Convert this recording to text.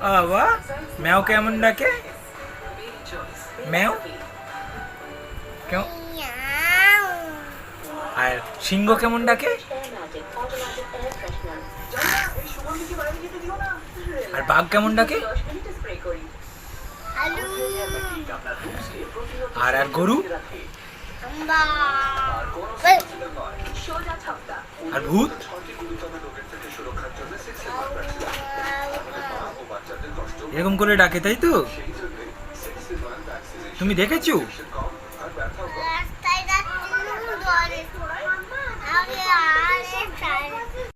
বাবা, ম্যাও কেমন ডাকে? ম্যাও কেমন? আর সিংহ কেমন ডাকে? আর বাঘ কেমন ডাকে? আর আর গরু? আর ভূত? এরকম করে ডাকে, তাই তো? তুমি দেখেছো?